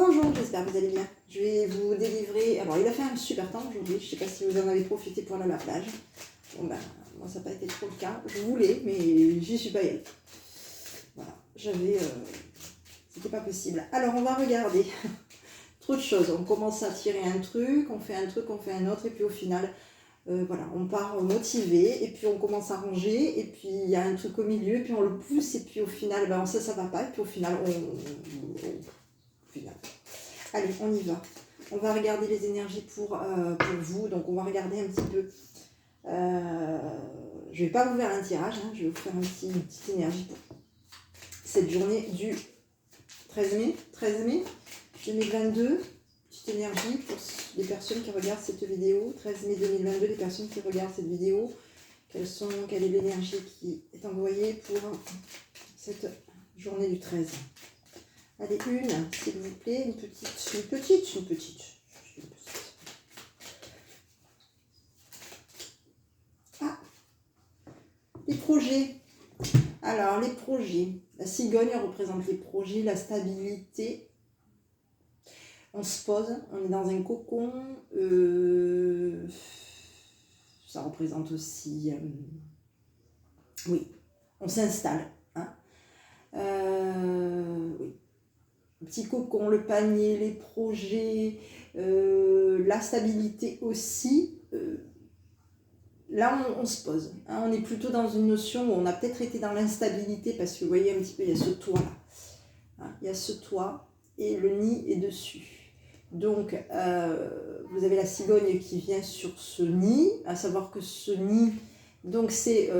Bonjour, j'espère que vous allez bien. Je vais vous délivrer... Alors, il a fait un super temps aujourd'hui. Je ne sais pas si vous en avez profité pour aller à la plage. Bon, ben, moi, ça n'a pas été trop le cas. Je voulais, mais j'y suis pas allée. Voilà, j'avais... C'était pas possible. Alors, on va regarder. Trop de choses. On commence à tirer un truc, on fait un truc, on fait un autre, et puis au final... voilà, on part motivé, et puis on commence à ranger, et puis il y a un truc au milieu, et puis on le pousse, et puis au final, ben, ça va pas, et puis au final, allez, on y va. On va regarder les énergies pour vous, donc on va regarder un petit peu. Je vais pas vous faire un tirage, hein, je vais vous faire une petite énergie pour cette journée du 13 mai 2022. Petite énergie pour les personnes qui regardent cette vidéo, 13 mai 2022, les personnes qui regardent cette vidéo, quelle est l'énergie qui est envoyée pour cette journée du 13. Allez, une, s'il vous plaît, une petite. Ah, les projets. Alors, les projets. La cigogne représente les projets, la stabilité. On se pose, on est dans un cocon. Ça représente aussi... oui, on s'installe. Hein. Oui. Le petit cocon, le panier, les projets, la stabilité aussi. Là, on se pose. Hein. On est plutôt dans une notion où on a peut-être été dans l'instabilité parce que vous voyez un petit peu, il y a ce toit-là. Hein. Il y a ce toit et le nid est dessus. Donc, vous avez la cigogne qui vient sur ce nid, à savoir que ce nid, donc c'est...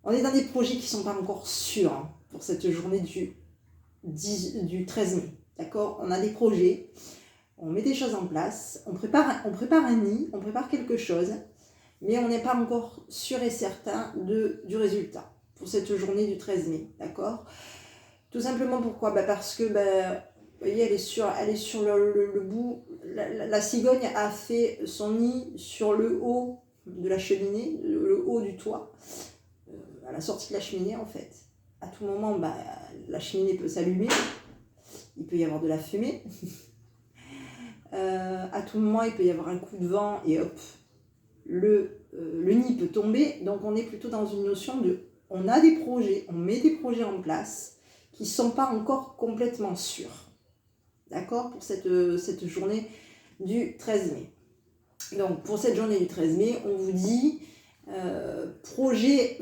on est dans des projets qui ne sont pas encore sûrs hein, pour cette journée du 13 mai. D'accord ? On a des projets, on met des choses en place, on prépare un nid, on prépare quelque chose, mais on n'est pas encore sûr et certain du résultat pour cette journée du 13 mai. D'accord ? Tout simplement pourquoi ? Parce que... vous voyez, elle est sur le bout. La cigogne a fait son nid sur le haut de la cheminée, le haut du toit, à la sortie de la cheminée en fait. À tout moment, la cheminée peut s'allumer, il peut y avoir de la fumée. À tout moment, il peut y avoir un coup de vent et hop, le nid peut tomber. Donc on est plutôt dans une notion de, on a des projets, on met des projets en place qui ne sont pas encore complètement sûrs. D'accord, pour cette journée du 13 mai. Donc, pour cette journée du 13 mai, on vous dit projet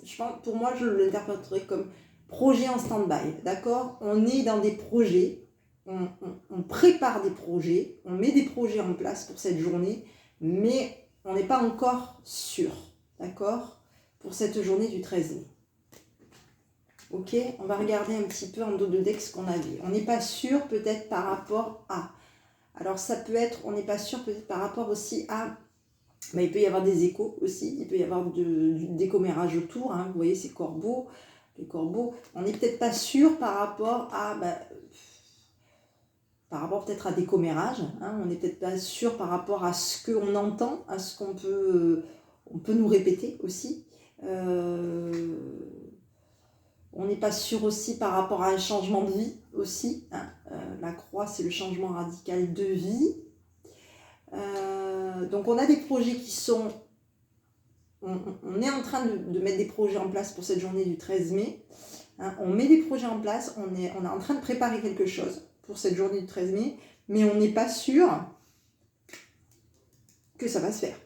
je pense, pour moi, je l'interpréterai comme projet en stand-by. D'accord, on est dans des projets, on prépare des projets, on met des projets en place pour cette journée, mais on n'est pas encore sûr. D'accord, pour cette journée du 13 mai. Ok, on va regarder un petit peu en dos de deck ce qu'on avait. On n'est pas sûr peut-être par rapport à... Alors ça peut être, on n'est pas sûr peut-être par rapport aussi à... il peut y avoir des échos aussi, il peut y avoir du décommérage autour. Hein, vous voyez ces corbeaux, les corbeaux. On n'est peut-être pas sûr par rapport à... par rapport peut-être à des commérages. Hein, on n'est peut-être pas sûr par rapport à ce qu'on entend, à ce qu'on peut... on peut nous répéter aussi. On n'est pas sûr aussi par rapport à un changement de vie aussi. Hein. La croix, c'est le changement radical de vie. Donc on a des projets qui sont... On est en train de mettre des projets en place pour cette journée du 13 mai. Hein. On met des projets en place, on est en train de préparer quelque chose pour cette journée du 13 mai, mais on n'est pas sûr que ça va se faire.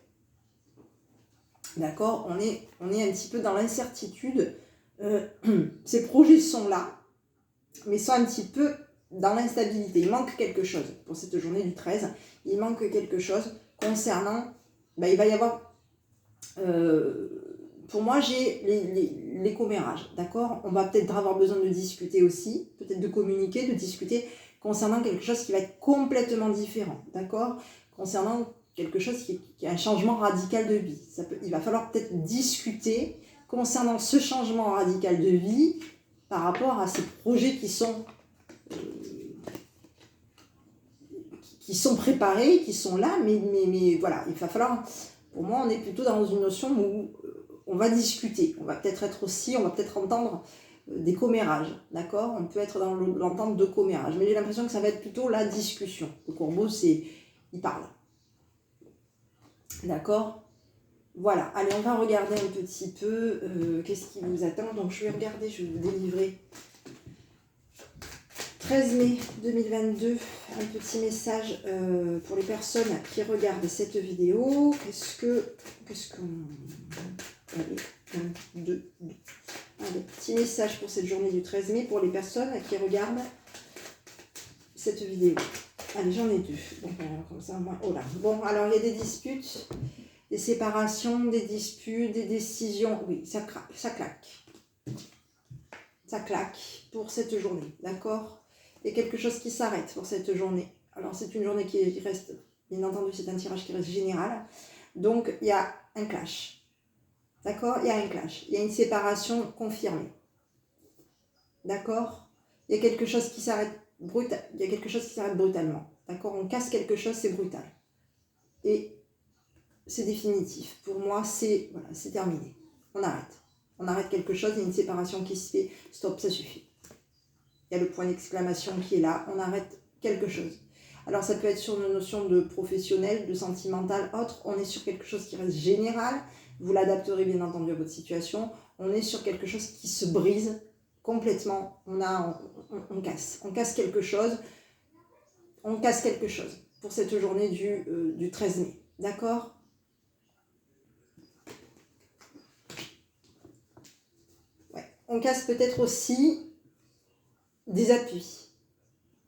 D'accord ? On est un petit peu dans l'incertitude. Ces projets sont là, mais sont un petit peu dans l'instabilité. Il manque quelque chose pour cette journée du 13. Il manque quelque chose concernant... il va y avoir... pour moi, j'ai les commérages. D'accord ? On va peut-être avoir besoin de discuter aussi, peut-être de communiquer, de discuter concernant quelque chose qui va être complètement différent. D'accord ? Concernant quelque chose qui est un changement radical de vie. Il va falloir peut-être discuter concernant ce changement radical de vie par rapport à ces projets qui sont préparés, qui sont là, mais voilà, il va falloir, pour moi, on est plutôt dans une notion où on va discuter, on va peut-être entendre des commérages, d'accord? On peut être dans l'entente de commérage, mais j'ai l'impression que ça va être plutôt la discussion. Le Corbeau, il parle. D'accord? Voilà, allez, on va regarder un petit peu qu'est-ce qui vous attend. Donc, je vais regarder, je vais vous délivrer 13 mai 2022, un petit message pour les personnes qui regardent cette vidéo. Qu'est-ce qu'on... Allez, 1, 2, 2. Allez, petit message pour cette journée du 13 mai pour les personnes qui regardent cette vidéo. Allez, j'en ai 2. Donc, comme ça, moi... Oh là. Bon, alors, il y a des disputes, des séparations, des disputes, des décisions. Oui, ça claque. Ça claque pour cette journée, d'accord? Il y a quelque chose qui s'arrête pour cette journée. Alors, c'est une journée qui reste, bien entendu, c'est un tirage qui reste général. Donc, il y a un clash. D'accord? Il y a un clash. Il y a une séparation confirmée. D'accord? Il y a quelque chose qui s'arrête brutalement. D'accord? On casse quelque chose, c'est brutal. Et c'est définitif. Pour moi, c'est terminé. On arrête. On arrête quelque chose, il y a une séparation qui se fait. Stop, ça suffit. Il y a le point d'exclamation qui est là. On arrête quelque chose. Alors, ça peut être sur une notion de professionnel, de sentimental, autre. On est sur quelque chose qui reste général. Vous l'adapterez bien entendu à votre situation. On est sur quelque chose qui se brise complètement. On casse. On casse quelque chose. On casse quelque chose pour cette journée du 13 mai. D'accord ? On casse peut-être aussi des appuis.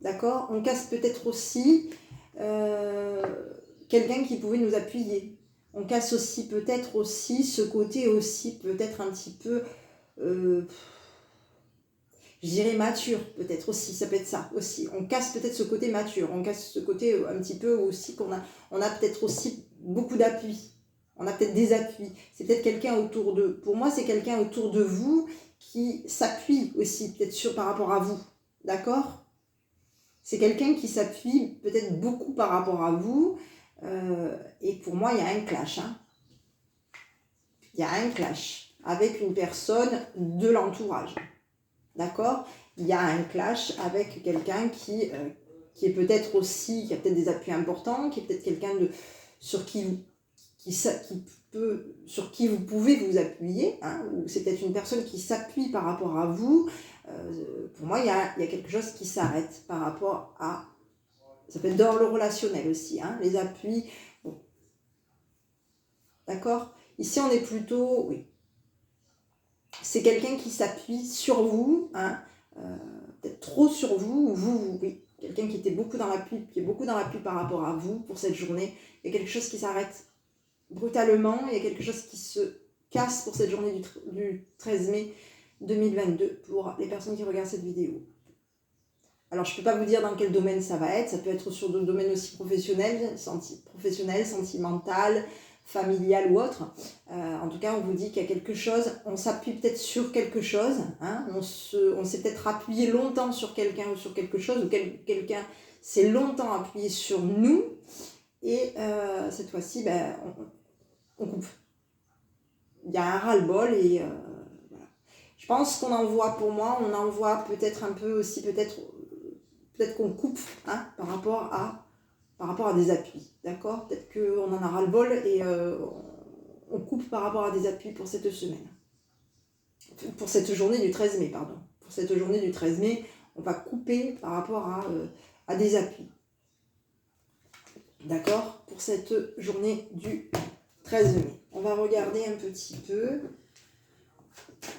D'accord? On casse peut-être aussi quelqu'un qui pouvait nous appuyer. On casse aussi peut-être aussi ce côté aussi peut-être un petit peu, je dirais mature peut-être aussi, ça peut être ça aussi. On casse peut-être ce côté mature, on casse ce côté un petit peu aussi qu'on a, on a peut-être aussi beaucoup d'appuis. On a peut-être des appuis. C'est peut-être quelqu'un autour de, pour moi c'est quelqu'un autour de vous qui s'appuie aussi peut-être par rapport à vous. D'accord? C'est quelqu'un qui s'appuie peut-être beaucoup par rapport à vous. Et pour moi, il y a un clash. Hein. Il y a un clash avec une personne de l'entourage. D'accord? Il y a un clash avec quelqu'un qui est peut-être aussi, qui a peut-être des appuis importants, qui est peut-être quelqu'un sur qui vous pouvez vous appuyer. Hein, ou c'est peut-être une personne qui s'appuie par rapport à vous. Pour moi, il y a quelque chose qui s'arrête par rapport à... Ça peut être dans le relationnel aussi, hein, les appuis. Bon. D'accord? Ici, on est plutôt... Oui. C'est quelqu'un qui s'appuie sur vous, hein, peut-être trop sur vous, ou vous, oui. Quelqu'un qui était beaucoup dans l'appui, qui est beaucoup dans l'appui par rapport à vous pour cette journée. Il y a quelque chose qui s'arrête brutalement, il y a quelque chose qui se casse pour cette journée du 13 mai 2022 pour les personnes qui regardent cette vidéo. Alors, je ne peux pas vous dire dans quel domaine ça va être. Ça peut être sur d'autres domaines aussi professionnels, sentimental, familial ou autre. En tout cas, on vous dit qu'il y a quelque chose. On s'appuie peut-être sur quelque chose. Hein, on s'est peut-être appuyé longtemps sur quelqu'un ou sur quelque chose. Ou quelqu'un s'est longtemps appuyé sur nous. Et cette fois-ci, on coupe. Il y a un ras-le-bol et... voilà. Je pense qu'on envoie, pour moi, on envoie peut-être un peu aussi, peut-être qu'on coupe, hein, par rapport à des appuis, d'accord? Peut-être qu'on en a ras-le-bol et on coupe par rapport à des appuis pour cette semaine. Pour cette journée du 13 mai, pardon. Pour cette journée du 13 mai, on va couper par rapport à des appuis. D'accord? Pour cette journée du 13 mai. On va regarder un petit peu.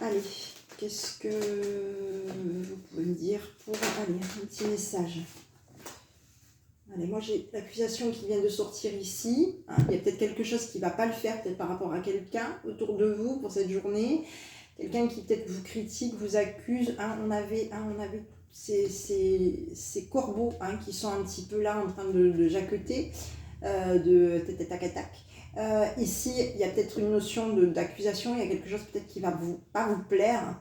Allez, qu'est-ce que vous pouvez me dire pour... Allez, un petit message. Allez, moi j'ai l'accusation qui vient de sortir ici. Hein, il y a peut-être quelque chose qui ne va pas le faire, peut-être par rapport à quelqu'un autour de vous pour cette journée. Quelqu'un qui peut-être vous critique, vous accuse. Hein, on avait ces corbeaux, hein, qui sont un petit peu là en train de jaqueter, de tac-tac-tac. Ici, il y a peut-être une notion d'accusation, il y a quelque chose peut-être qui ne va pas vous plaire.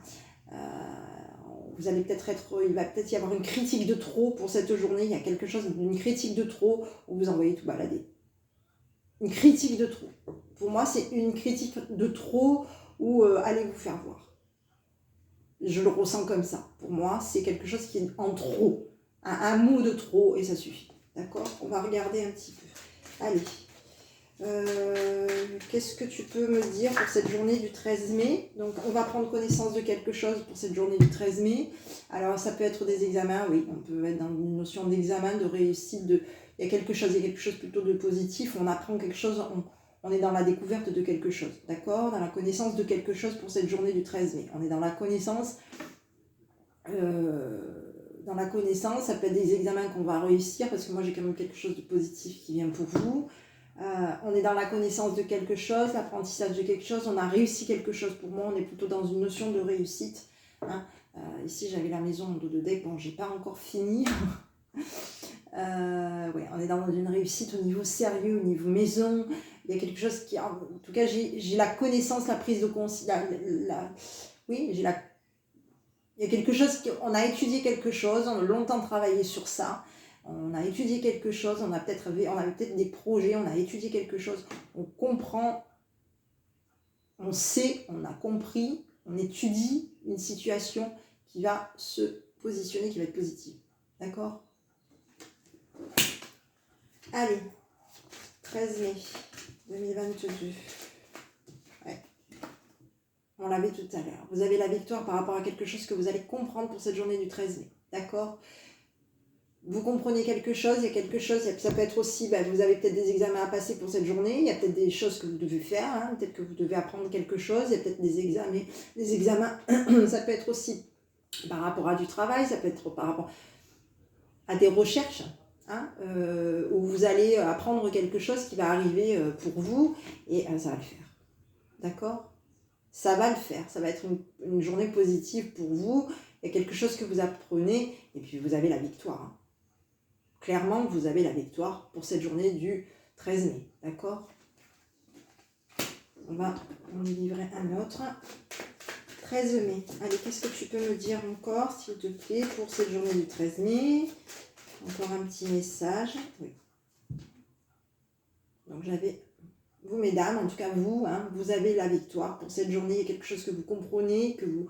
Vous allez il va peut-être y avoir une critique de trop pour cette journée. Il y a quelque chose d'une critique de trop où vous envoyez tout balader. Une critique de trop. Pour moi, c'est une critique de trop où allez vous faire voir. je le ressens comme ça. Pour moi, c'est quelque chose qui est en trop. Un mot de trop et ça suffit. D'accord? On va regarder un petit peu. Allez. Qu'est-ce que tu peux me dire pour cette journée du 13 mai? Donc, on va prendre connaissance de quelque chose pour cette journée du 13 mai. Alors, ça peut être des examens, oui. On peut être dans une notion d'examen, de réussite. Il y a quelque chose plutôt de positif. On apprend quelque chose, on est dans la découverte de quelque chose. D'accord? Dans la connaissance de quelque chose pour cette journée du 13 mai. On est dans la connaissance... ça peut être des examens qu'on va réussir, parce que moi j'ai quand même quelque chose de positif qui vient pour vous. On est dans la connaissance de quelque chose, l'apprentissage de quelque chose, on a réussi quelque chose. Pour moi, on est plutôt dans une notion de réussite. Hein. Ici, j'avais la maison en dos de deck, bon, j'ai pas encore fini. Ouais, on est dans une réussite au niveau sérieux, au niveau maison. Il y a quelque chose qui... En tout cas, j'ai la connaissance, la prise de conscience. Oui, j'ai la... Il y a quelque chose, on a étudié quelque chose, on a longtemps travaillé sur ça. On a étudié quelque chose, on avait peut-être des projets, on a étudié quelque chose, on comprend, on sait, on a compris, on étudie une situation qui va se positionner, qui va être positive. D'accord? Allez, 13 mai 2022. Ouais. On l'avait tout à l'heure. Vous avez la victoire par rapport à quelque chose que vous allez comprendre pour cette journée du 13 mai. D'accord? Vous comprenez quelque chose, il y a quelque chose, ça peut être aussi, vous avez peut-être des examens à passer pour cette journée, il y a peut-être des choses que vous devez faire, hein, peut-être que vous devez apprendre quelque chose, il y a peut-être des examens, ça peut être aussi par rapport à du travail, ça peut être par rapport à des recherches, hein, où vous allez apprendre quelque chose qui va arriver pour vous, et ça va le faire. D'accord? Ça va le faire, ça va être une journée positive pour vous, il y a quelque chose que vous apprenez, et puis vous avez la victoire. Hein. Clairement, vous avez la victoire pour cette journée du 13 mai, d'accord? On va en livrer un autre. 13 mai. Allez, qu'est-ce que tu peux me dire encore, s'il te plaît, pour cette journée du 13 mai? Encore un petit message. Oui. Donc, vous, mesdames, en tout cas vous, hein, vous avez la victoire pour cette journée. Il y a quelque chose que vous comprenez, que vous...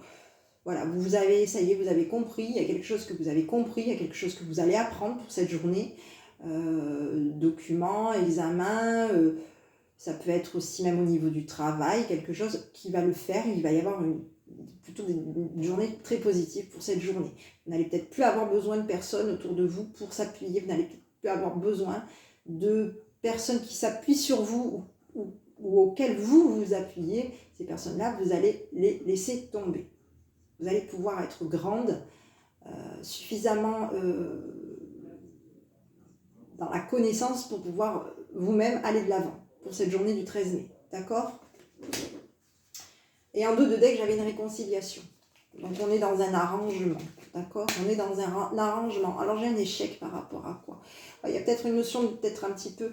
Voilà, ça y est, vous avez compris, il y a quelque chose que vous avez compris, il y a quelque chose que vous allez apprendre pour cette journée. Documents, examens, ça peut être aussi même au niveau du travail, quelque chose qui va le faire, il va y avoir plutôt une journée très positive pour cette journée. Vous n'allez peut-être plus avoir besoin de personnes autour de vous pour s'appuyer, vous n'allez peut-être plus avoir besoin de personnes qui s'appuient sur vous ou auxquelles vous vous appuyez. Ces personnes-là, vous allez les laisser tomber. Vous allez pouvoir être grande, suffisamment dans la connaissance pour pouvoir vous-même aller de l'avant pour cette journée du 13 mai. D'accord? Et en dos de deck, j'avais une réconciliation. Donc on est dans un arrangement. D'accord? On est dans un arrangement. Alors j'ai un échec par rapport à quoi? Il y a peut-être une notion peut-être un petit peu...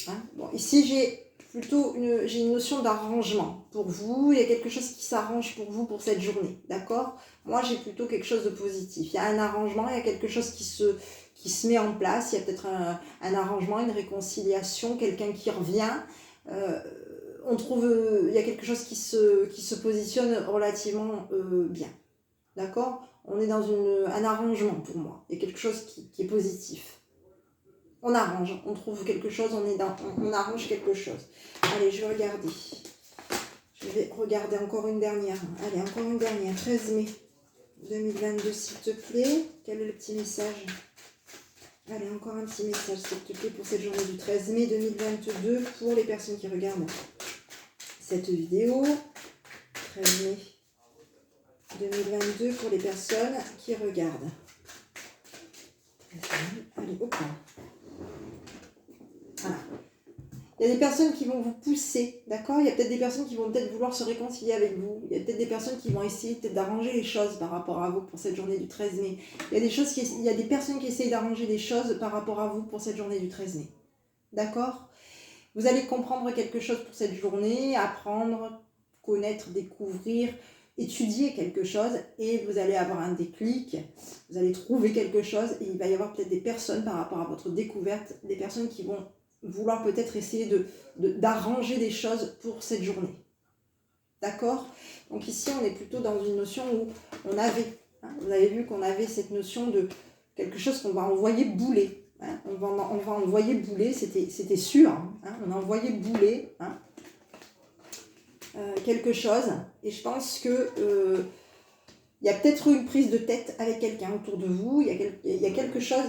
Hein? Bon, ici j'ai une notion d'arrangement pour vous, il y a quelque chose qui s'arrange pour vous pour cette journée, d'accord? Moi j'ai plutôt quelque chose de positif, il y a un arrangement, il y a quelque chose qui se met en place, il y a peut-être un arrangement, une réconciliation, quelqu'un qui revient, on trouve, il y a quelque chose qui se positionne relativement bien, d'accord? On est dans un arrangement pour moi, il y a quelque chose qui est positif. On arrange, on trouve quelque chose, on arrange quelque chose. Allez, je vais regarder. Je vais regarder encore une dernière. Allez, encore une dernière. 13 mai 2022, s'il te plaît. Quel est le petit message? Allez, encore un petit message, s'il te plaît, pour cette journée du 13 mai 2022, pour les personnes qui regardent cette vidéo. 13 mai 2022, pour les personnes qui regardent. Allez, hop là. Voilà. Il y a des personnes qui vont vous pousser, d'accord? Il y a peut-être des personnes qui vont peut-être vouloir se réconcilier avec vous. Il y a peut-être des personnes qui vont essayer peut-être d'arranger les choses par rapport à vous pour cette journée du 13 mai. Il y a des personnes qui essayent d'arranger les choses par rapport à vous pour cette journée du 13 mai. D'accord? Vous allez comprendre quelque chose pour cette journée, apprendre, connaître, découvrir, étudier quelque chose et vous allez avoir un déclic, vous allez trouver quelque chose et il va y avoir peut-être des personnes par rapport à votre découverte, des personnes qui vont vouloir peut-être essayer d'arranger des choses pour cette journée. D'accord? Donc ici, on est plutôt dans une notion où on avait, hein, vous avez vu qu'on avait cette notion de quelque chose qu'on va envoyer bouler. Hein, on va envoyer bouler, c'était sûr, hein, on a envoyé bouler hein, quelque chose. Et je pense que il y a peut-être une prise de tête avec quelqu'un autour de vous, il y a quelque chose,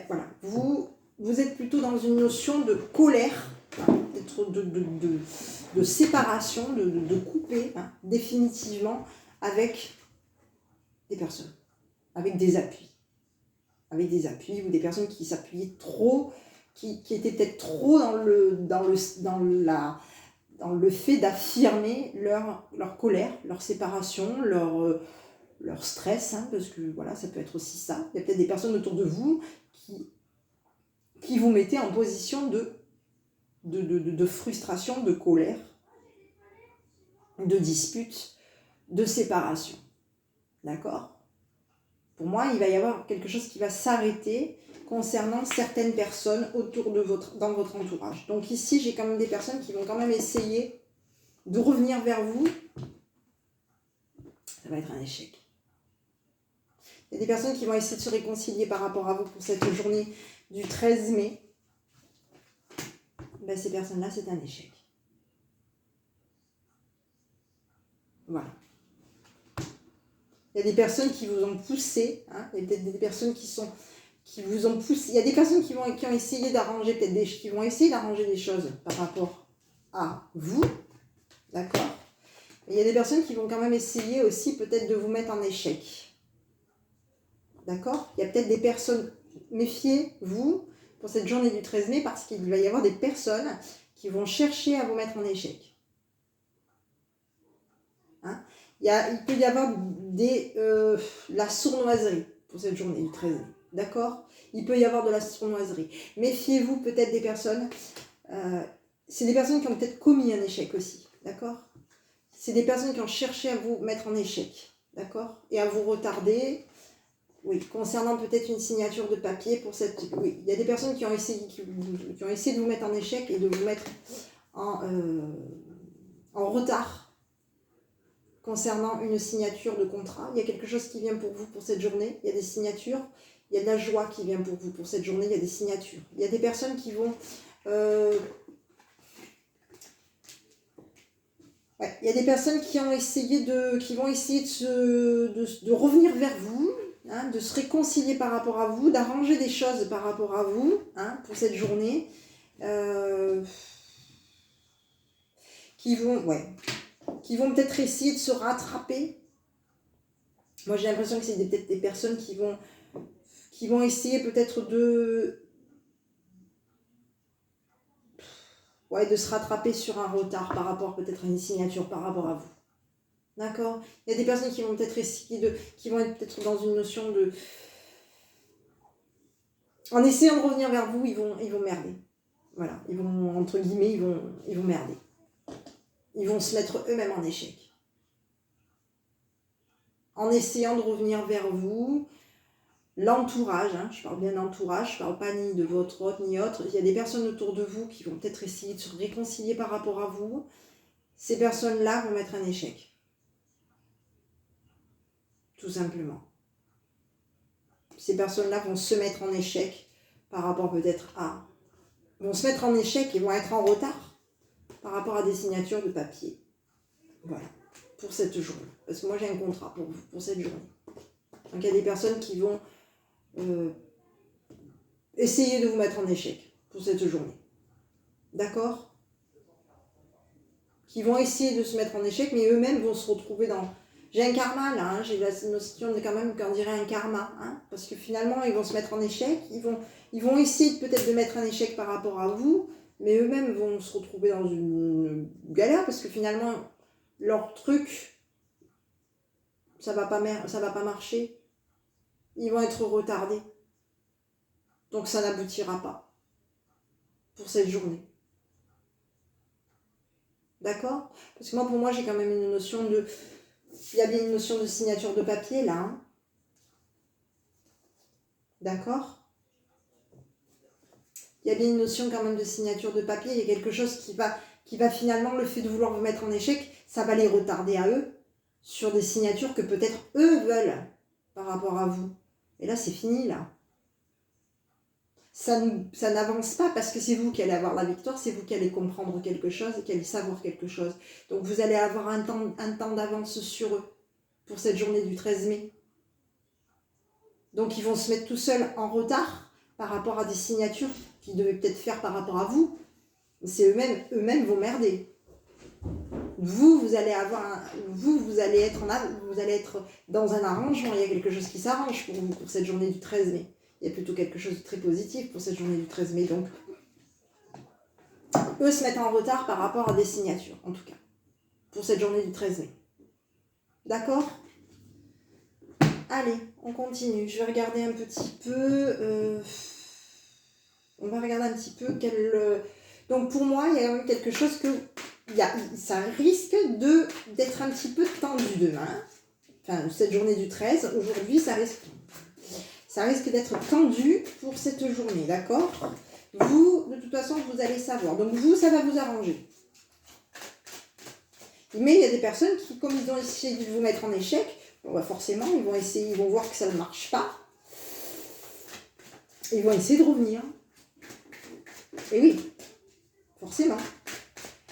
voilà, vous êtes plutôt dans une notion de colère, hein, de séparation, de couper hein, définitivement avec des personnes, avec des appuis ou des personnes qui s'appuyaient trop, qui étaient peut-être trop dans le fait d'affirmer leur colère, leur séparation, leur stress, hein, parce que voilà, ça peut être aussi ça. Il y a peut-être des personnes autour de vous qui vous mettaient en position de frustration, de colère, de dispute, de séparation. D'accord ? Pour moi, il va y avoir quelque chose qui va s'arrêter concernant certaines personnes dans votre entourage. Donc ici, j'ai quand même des personnes qui vont quand même essayer de revenir vers vous. Ça va être un échec. Il y a des personnes qui vont essayer de se réconcilier par rapport à vous pour cette journée du 13 mai. Ben, ces personnes-là, c'est un échec. Voilà. Il y a des personnes qui vous ont poussé. Hein, il y a peut-être des personnes qui vous ont poussé. Il y a des personnes qui ont essayé d'arranger, qui vont essayer d'arranger des choses par rapport à vous. D'accord ? Et il y a des personnes qui vont quand même essayer aussi peut-être de vous mettre en échec. D'accord ? Il y a peut-être des personnes, méfiez-vous pour cette journée du 13 mai parce qu'il va y avoir des personnes qui vont chercher à vous mettre en échec. Hein ? Il peut y avoir la sournoiserie pour cette journée du 13 mai. D'accord ? Il peut y avoir de la sournoiserie. Méfiez-vous peut-être des personnes. C'est des personnes qui ont peut-être commis un échec aussi. D'accord ? C'est des personnes qui ont cherché à vous mettre en échec. D'accord ? Et à vous retarder. Oui, concernant peut-être une signature de papier pour cette... Oui, il y a des personnes qui ont essayé de vous mettre en échec et de vous mettre en retard concernant une signature de contrat. Il y a quelque chose qui vient pour vous pour cette journée. Il y a des signatures. Il y a de la joie qui vient pour vous pour cette journée. Il y a des signatures. Il y a des personnes qui vont... il y a des personnes qui vont essayer de revenir vers vous. Hein, de se réconcilier par rapport à vous, d'arranger des choses par rapport à vous hein, pour cette journée, qui vont peut-être essayer de se rattraper. Moi j'ai l'impression que c'est peut-être des personnes qui vont essayer peut-être de se rattraper sur un retard par rapport peut-être à une signature par rapport à vous. D'accord ? Il y a des personnes qui vont peut-être essayer qui vont être peut-être dans une notion de... En essayant de revenir vers vous, ils vont merder. Voilà, ils vont, entre guillemets, ils vont merder. Ils vont se mettre eux-mêmes en échec. En essayant de revenir vers vous, l'entourage, hein, je parle bien d'entourage, je ne parle pas ni de votre autre ni autre. Il y a des personnes autour de vous qui vont peut-être essayer de se réconcilier par rapport à vous. Ces personnes-là vont mettre un échec. Tout simplement. Ces personnes-là vont se mettre en échec par rapport peut-être à... vont se mettre en échec et vont être en retard par rapport à des signatures de papier. Voilà, pour cette journée. Parce que moi, j'ai un contrat pour vous, pour cette journée. Donc, il y a des personnes qui vont essayer de vous mettre en échec pour cette journée. D'accord ? Qui vont essayer de se mettre en échec, mais eux-mêmes vont se retrouver dans... J'ai un karma là, hein, j'ai la notion de quand même qu'on dirait un karma, hein, parce que finalement ils vont se mettre en échec, ils vont essayer peut-être de mettre un échec par rapport à vous, mais eux-mêmes vont se retrouver dans une galère, parce que finalement leur truc, ça va pas marcher, ils vont être retardés, donc ça n'aboutira pas pour cette journée. D'accord ? Parce que pour moi j'ai quand même une notion de... Il y a bien une notion de signature de papier là. Hein. D'accord ? Il y a bien une notion quand même de signature de papier. Il y a quelque chose qui va finalement, le fait de vouloir vous mettre en échec, ça va les retarder à eux. sur des signatures que peut-être eux veulent par rapport à vous. Et là, c'est fini, là. Ça n'avance pas parce que c'est vous qui allez avoir la victoire, c'est vous qui allez comprendre quelque chose et qui allez savoir quelque chose. Donc, vous allez avoir un temps d'avance sur eux pour cette journée du 13 mai. Donc, ils vont se mettre tout seuls en retard par rapport à des signatures qu'ils devaient peut-être faire par rapport à vous. C'est eux-mêmes vont merder. Vous allez avoir vous allez être dans un arrangement, il y a quelque chose qui s'arrange pour vous pour cette journée du 13 mai. Il y a plutôt quelque chose de très positif pour cette journée du 13 mai. Donc, eux se mettent en retard par rapport à des signatures, en tout cas, pour cette journée du 13 mai. D'accord ? Allez, on continue. Je vais regarder un petit peu. On va regarder un petit peu quel. Donc, pour moi, il y a quand même quelque chose que. Ça risque d'être un petit peu tendu demain. Enfin, cette journée du 13. Aujourd'hui, ça risque d'être tendu pour cette journée, d'accord ? Vous, de toute façon, vous allez savoir. Donc, vous, ça va vous arranger. Mais il y a des personnes qui, comme ils ont essayé de vous mettre en échec, bon, bah forcément, ils vont voir que ça ne marche pas. Ils vont essayer de revenir. Et oui, forcément.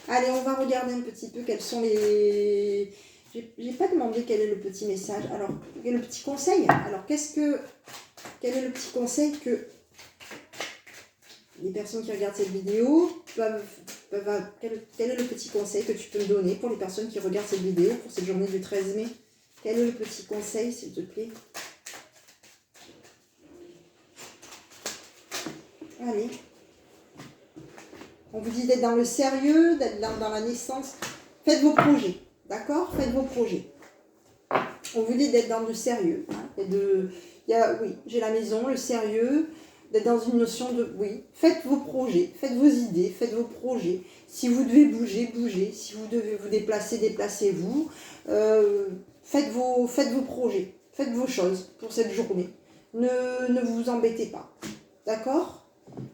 Allez, on va regarder un petit peu quels sont les... J'ai pas demandé quel est le petit message. Alors, quel est le petit conseil ? Alors, quel est le petit conseil que les personnes qui regardent cette vidéo quel est le petit conseil que tu peux me donner pour les personnes qui regardent cette vidéo pour cette journée du 13 mai ? Quel est le petit conseil, s'il te plaît ? Allez. On vous dit d'être dans le sérieux, d'être dans la naissance. Faites vos projets, d'accord ? Faites vos projets. On vous dit d'être dans le sérieux. Hein, oui, j'ai la maison, le sérieux, d'être dans une notion de... Oui, faites vos projets, faites vos idées, faites vos projets. Si vous devez bouger, bougez. Si vous devez vous déplacer, déplacez-vous. Faites vos projets, faites vos choses pour cette journée. Ne vous embêtez pas, d'accord ?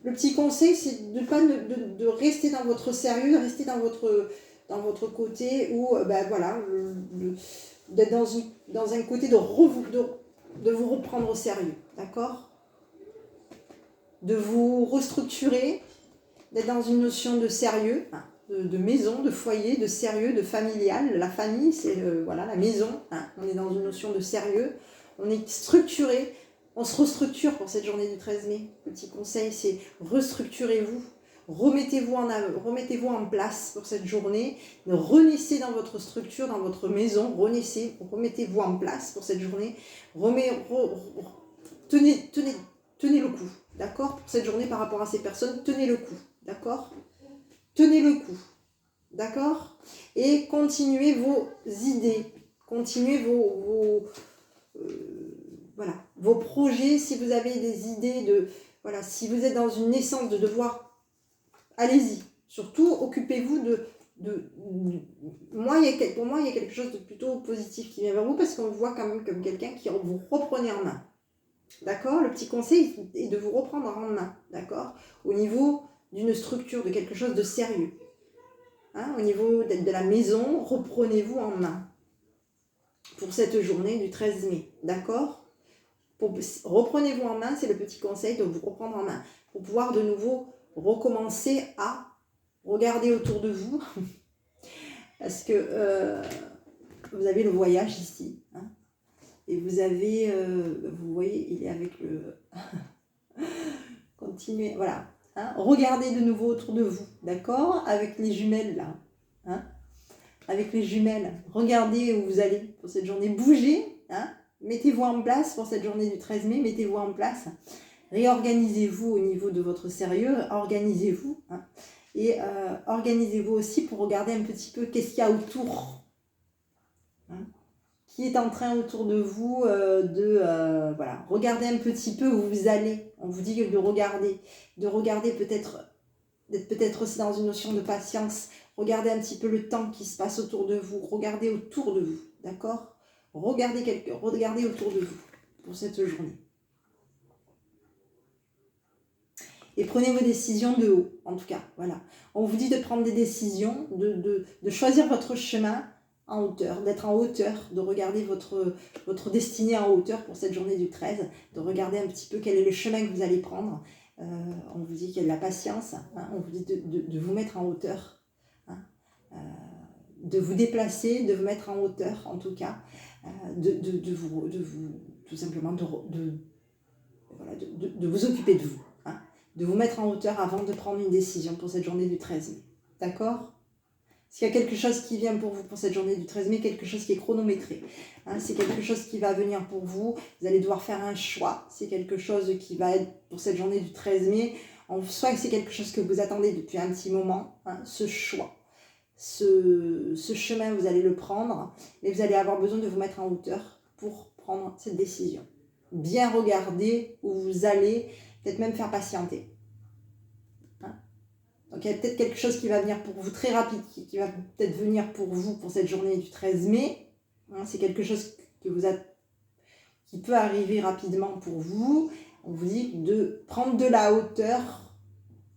Le petit conseil, c'est de rester dans votre sérieux, de rester dans votre côté où, d'être dans un côté de vous reprendre au sérieux, d'accord ? De vous restructurer, d'être dans une notion de sérieux, hein, de maison, de foyer, de sérieux, de familial. La famille, c'est la maison, hein, on est dans une notion de sérieux, on est structuré. On se restructure pour cette journée du 13 mai. Petit conseil, c'est restructurez-vous. Remettez-vous en place pour cette journée. Renaissez dans votre structure, dans votre maison. Remettez-vous en place pour cette journée. Tenez le coup. D'accord ? Pour cette journée par rapport à ces personnes, tenez le coup. D'accord ? Tenez le coup. D'accord ? Et continuez vos idées. Continuez vos projets, si vous avez des idées si vous êtes dans une naissance de devoir, allez-y. Surtout, occupez-vous pour moi, il y a quelque chose de plutôt positif qui vient vers vous parce qu'on vous voit quand même comme quelqu'un qui vous reprenez en main. D'accord ? Le petit conseil est de vous reprendre en main. D'accord ? Au niveau d'une structure, de quelque chose de sérieux. Hein ? Au niveau de la maison, reprenez-vous en main. Pour cette journée du 13 mai. D'accord ? Reprenez-vous en main, c'est le petit conseil de vous reprendre en main pour pouvoir de nouveau recommencer à regarder autour de vous parce que vous avez le voyage ici hein, et vous avez vous voyez il est avec le continuez voilà hein, regardez de nouveau autour de vous, d'accord, avec les jumelles là hein, avec les jumelles, regardez où vous allez pour cette journée, bougez hein. Mettez-vous en place pour cette journée du 13 mai, mettez-vous en place, réorganisez-vous au niveau de votre sérieux, organisez-vous, hein, et organisez-vous aussi pour regarder un petit peu qu'est-ce qu'il y a autour, hein, qui est en train autour de vous, regardez un petit peu où vous allez, on vous dit de regarder d'être peut-être aussi dans une notion de patience, regardez un petit peu le temps qui se passe autour de vous, regardez autour de vous, d'accord ? Regardez autour de vous pour cette journée. Et prenez vos décisions de haut, en tout cas. Voilà. On vous dit de prendre des décisions, de choisir votre chemin en hauteur, d'être en hauteur, de regarder votre destinée en hauteur pour cette journée du 13, de regarder un petit peu quel est le chemin que vous allez prendre. On vous dit qu'il y a de la patience, hein, on vous dit de vous mettre en hauteur, hein, de vous déplacer, de vous mettre en hauteur en tout cas, de vous tout simplement voilà, de vous occuper de vous, hein, de vous mettre en hauteur avant de prendre une décision pour cette journée du 13 mai. D'accord ? S'il y a quelque chose qui vient pour vous pour cette journée du 13 mai, quelque chose qui est chronométré, hein, c'est quelque chose qui va venir pour vous, vous allez devoir faire un choix, c'est quelque chose qui va être pour cette journée du 13 mai, soit c'est quelque chose que vous attendez depuis un petit moment, hein, ce choix, ce chemin, vous allez le prendre, mais vous allez avoir besoin de vous mettre en hauteur pour prendre cette décision. Bien regarder où vous allez, peut-être même faire patienter. Donc il y a peut-être quelque chose qui va venir pour vous très rapide, qui va peut-être venir pour vous pour cette journée du 13 mai. Hein, c'est quelque chose qui peut arriver rapidement pour vous. On vous dit de prendre de la hauteur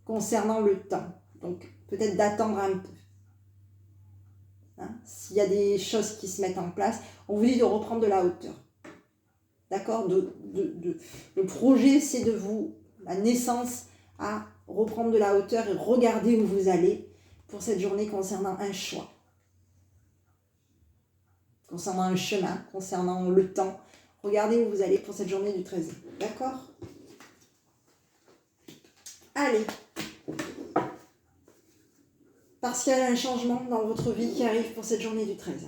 concernant le temps. Donc peut-être d'attendre un peu. Hein, s'il y a des choses qui se mettent en place, on vous dit de reprendre de la hauteur. D'accord ? Le projet, c'est de vous, la naissance à reprendre de la hauteur et regarder où vous allez pour cette journée concernant un choix, concernant un chemin, concernant le temps. Regardez où vous allez pour cette journée du 13. D'accord ? Allez. Parce qu'il y a un changement dans votre vie qui arrive pour cette journée du 13.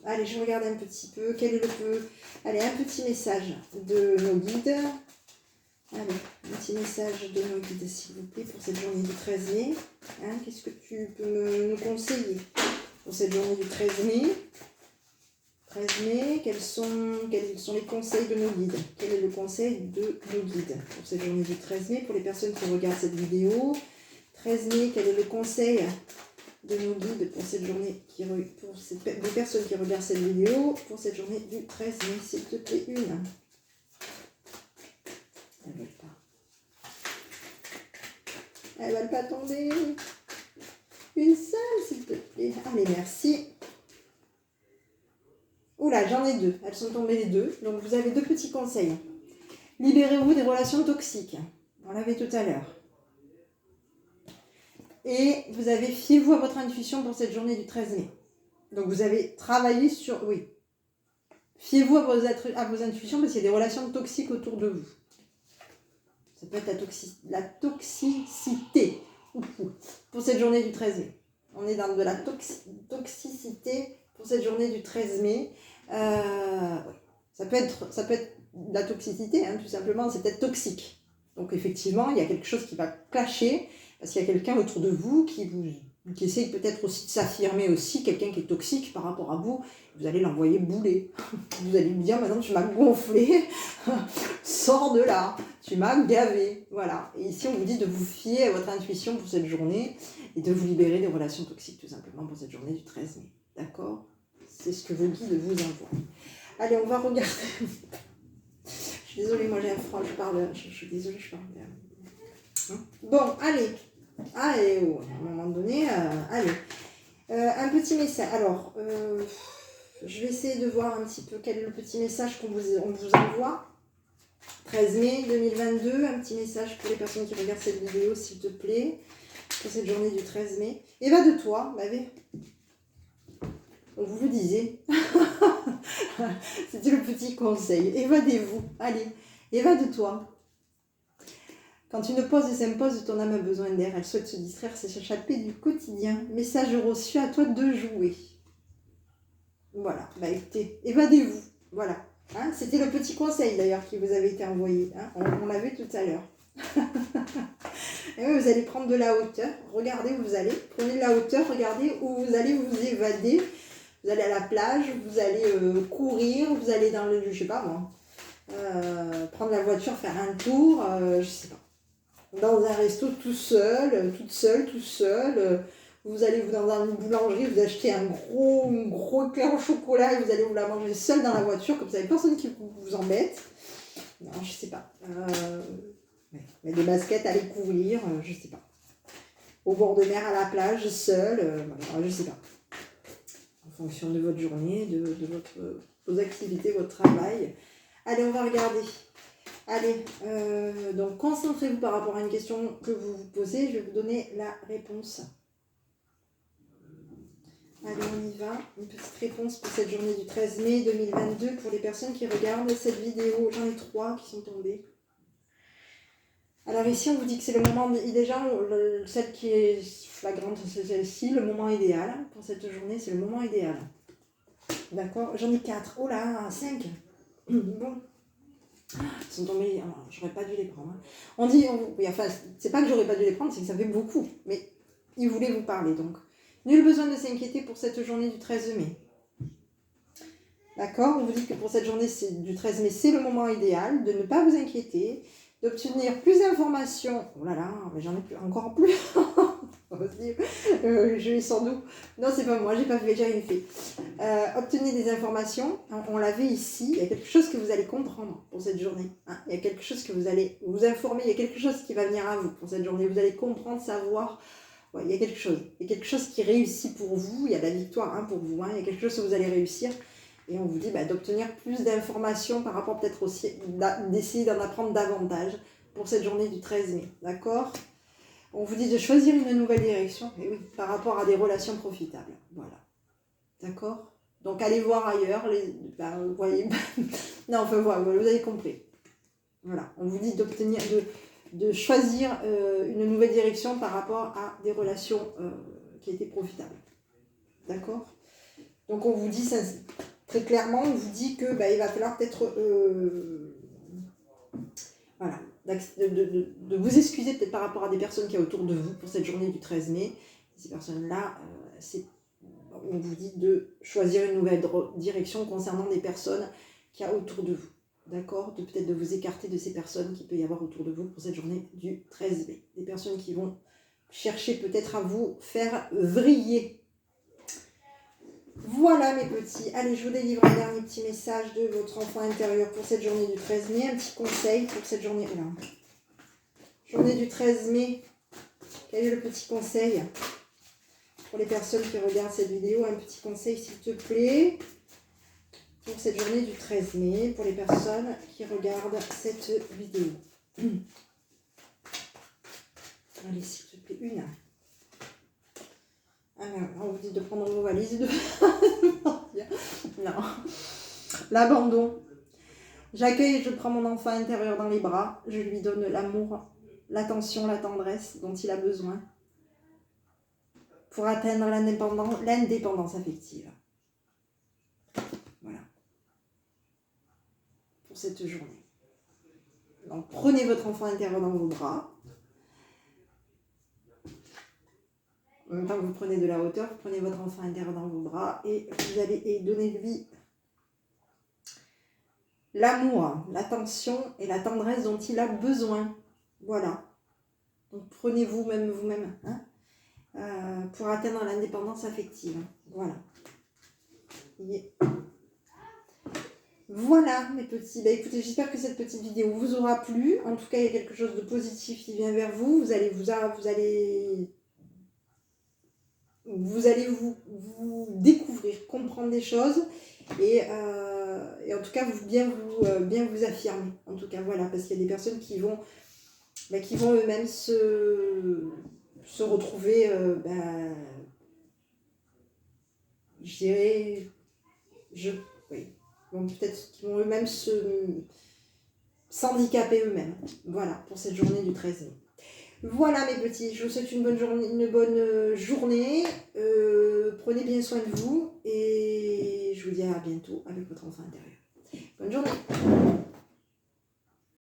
Allez, je regarde un petit peu. Allez, un petit message de nos guides. Allez, un petit message de nos guides, s'il vous plaît, pour cette journée du 13 mai. Hein, qu'est-ce que tu peux nous conseiller pour cette journée du 13 mai 13 mai, quels sont les conseils de nos guides? Quel est le conseil de nos guides pour cette journée du 13 mai, pour les personnes qui regardent cette vidéo? 13 mai, quel est le conseil de nos guides pour cette journée, des personnes qui regardent cette vidéo, pour cette journée du 13 mai, s'il te plaît, une. Elle ne va pas tomber. Une seule, s'il te plaît. Allez, merci. Oula, j'en ai deux. Elles sont tombées les deux. Donc, vous avez deux petits conseils. Libérez-vous des relations toxiques. On l'avait tout à l'heure. Et vous avez fiez-vous à votre intuition pour cette journée du 13 mai. Donc, vous avez travaillé sur... Oui. Fiez-vous à vos intuitions parce qu'il y a des relations toxiques autour de vous. Ça peut être la toxicité pour cette journée du 13 mai. On est dans de la toxicité pour cette journée du 13 mai. Ça peut être de la toxicité, hein, tout simplement, c'est peut-être toxique. Donc effectivement, il y a quelque chose qui va clasher, parce qu'il y a quelqu'un autour de vous qui essaye peut-être aussi de s'affirmer aussi, quelqu'un qui est toxique par rapport à vous. Vous allez l'envoyer bouler. Vous allez lui dire, maintenant tu m'as gonflé, sors de là, tu m'as gavé. Voilà. Et ici, on vous dit de vous fier à votre intuition pour cette journée et de vous libérer des relations toxiques, tout simplement, pour cette journée du 13 mai. D'accord ? C'est ce que vos guides vous envoient. Allez, on va regarder. Je suis désolée, moi j'ai un froid, je suis désolée, je parle bien. Bon, allez. Allez, à un moment donné, allez. Un petit message. Alors, je vais essayer de voir un petit peu quel est le petit message qu'on vous envoie. 13 mai 2022, un petit message pour les personnes qui regardent cette vidéo, s'il te plaît, pour cette journée du 13 mai. Eva de toi, on vous le disait. C'était le petit conseil. Évadez-vous. Allez, évade de toi. Quand une pause s'impose, ton âme a besoin d'air. Elle souhaite se distraire, s'échapper du quotidien. Message reçu, à toi de jouer. Voilà, écoutez, évadez-vous. Voilà. Hein, c'était le petit conseil d'ailleurs qui vous avait été envoyé. Hein, on l'a vu tout à l'heure. Et oui, vous allez prendre de la hauteur. Regardez où vous allez. Prenez de la hauteur, regardez où vous allez vous évader. Vous allez à la plage, vous allez courir, vous allez dans le, je sais pas moi, prendre la voiture, faire un tour, je sais pas. Dans un resto tout seul, toute seule, tout seul. Vous allez dans une boulangerie, vous achetez un gros éclair au chocolat et vous allez vous la manger seul dans la voiture, comme ça, il n'y a personne qui vous embête. Non, je sais pas. Mais des baskets, aller courir, je sais pas. au bord de mer, à la plage, seul, voilà, je sais pas. En fonction de votre journée, de vos activités, votre travail. Allez, on va regarder. Allez, donc concentrez-vous par rapport à une question que vous vous posez. Je vais vous donner la réponse. Allez, on y va. Une petite réponse pour cette journée du 13 mai 2022 pour les personnes qui regardent cette vidéo. J'en ai 3 qui sont tombées. Alors ici, on vous dit que c'est le moment, déjà, celle qui est flagrante, c'est celle-ci, le moment idéal. Pour cette journée, c'est le moment idéal. D'accord? J'en ai 4. Oh là, 5. Bon. Ils sont tombés, j'aurais pas dû les prendre. On dit, enfin, c'est pas que j'aurais pas dû les prendre, c'est que ça fait beaucoup. Mais ils voulaient vous parler, donc. Nul besoin de s'inquiéter pour cette journée du 13 mai. D'accord? On vous dit que pour cette journée du 13 mai, c'est le moment idéal de ne pas vous inquiéter, d'obtenir plus d'informations. Oh là là, j'en ai plus, encore plus. Je vais sans doute. Non, c'est pas moi, j'ai rien fait. Obtenez des informations. On l'avait ici. Il y a quelque chose que vous allez comprendre pour cette journée. Hein. Il y a quelque chose que vous allez vous informer. Il y a quelque chose qui va venir à vous pour cette journée. Vous allez comprendre, savoir. Ouais, il y a quelque chose. Il y a quelque chose qui réussit pour vous. Il y a de la victoire pour vous. Hein. Il y a quelque chose que vous allez réussir. Et on vous dit d'obtenir plus d'informations par rapport peut-être aussi, d'essayer d'en apprendre davantage pour cette journée du 13 mai. D'accord? On vous dit de choisir une nouvelle direction, et oui, par rapport à des relations profitables. Voilà. D'accord? Donc allez voir ailleurs. Vous voyez. Non, enfin voilà, vous avez compris. Voilà. On vous dit d'obtenir, de choisir une nouvelle direction par rapport à des relations qui étaient profitables. D'accord? Donc on vous dit ça. Très clairement, on vous dit que il va falloir peut-être voilà, de vous excuser peut-être par rapport à des personnes qui y a autour de vous pour cette journée du 13 mai. Ces personnes-là, on vous dit de choisir une nouvelle direction concernant des personnes qui y a autour de vous. D'accord? Peut-être de vous écarter de ces personnes qui peut y avoir autour de vous pour cette journée du 13 mai. Des personnes qui vont chercher peut-être à vous faire vriller. Voilà mes petits, allez je vous délivre un dernier petit message de votre enfant intérieur pour cette journée du 13 mai, un petit conseil pour cette journée, journée du 13 mai, quel est le petit conseil pour les personnes qui regardent cette vidéo, un petit conseil s'il te plaît, pour cette journée du 13 mai, pour les personnes qui regardent cette vidéo. Allez s'il te plaît, une. Alors, on vous dit de prendre vos valises et de... Non. L'abandon. J'accueille et je prends mon enfant intérieur dans les bras. Je lui donne l'amour, l'attention, la tendresse dont il a besoin pour atteindre l'indépendance affective. Voilà. Pour cette journée. Donc, prenez votre enfant intérieur dans vos bras. En même temps que vous prenez de la hauteur, vous prenez votre enfant intérieur dans vos bras et vous allez donner-lui l'amour, l'attention et la tendresse dont il a besoin. Voilà. Donc prenez vous-même, pour atteindre l'indépendance affective. Voilà. Voilà mes petits. Écoutez, j'espère que cette petite vidéo vous aura plu. En tout cas, il y a quelque chose de positif qui vient vers vous. Vous allez vous découvrir, comprendre des choses et en tout cas bien vous affirmer. En tout cas, voilà, parce qu'il y a des personnes qui vont eux-mêmes se retrouver, je dirais, oui, donc peut-être qu'ils vont eux-mêmes s'handicaper eux-mêmes. Voilà, pour cette journée du 13 mai. Voilà mes petits, je vous souhaite une bonne journée. Prenez bien soin de vous et je vous dis à bientôt avec votre enfant intérieur. Bonne journée.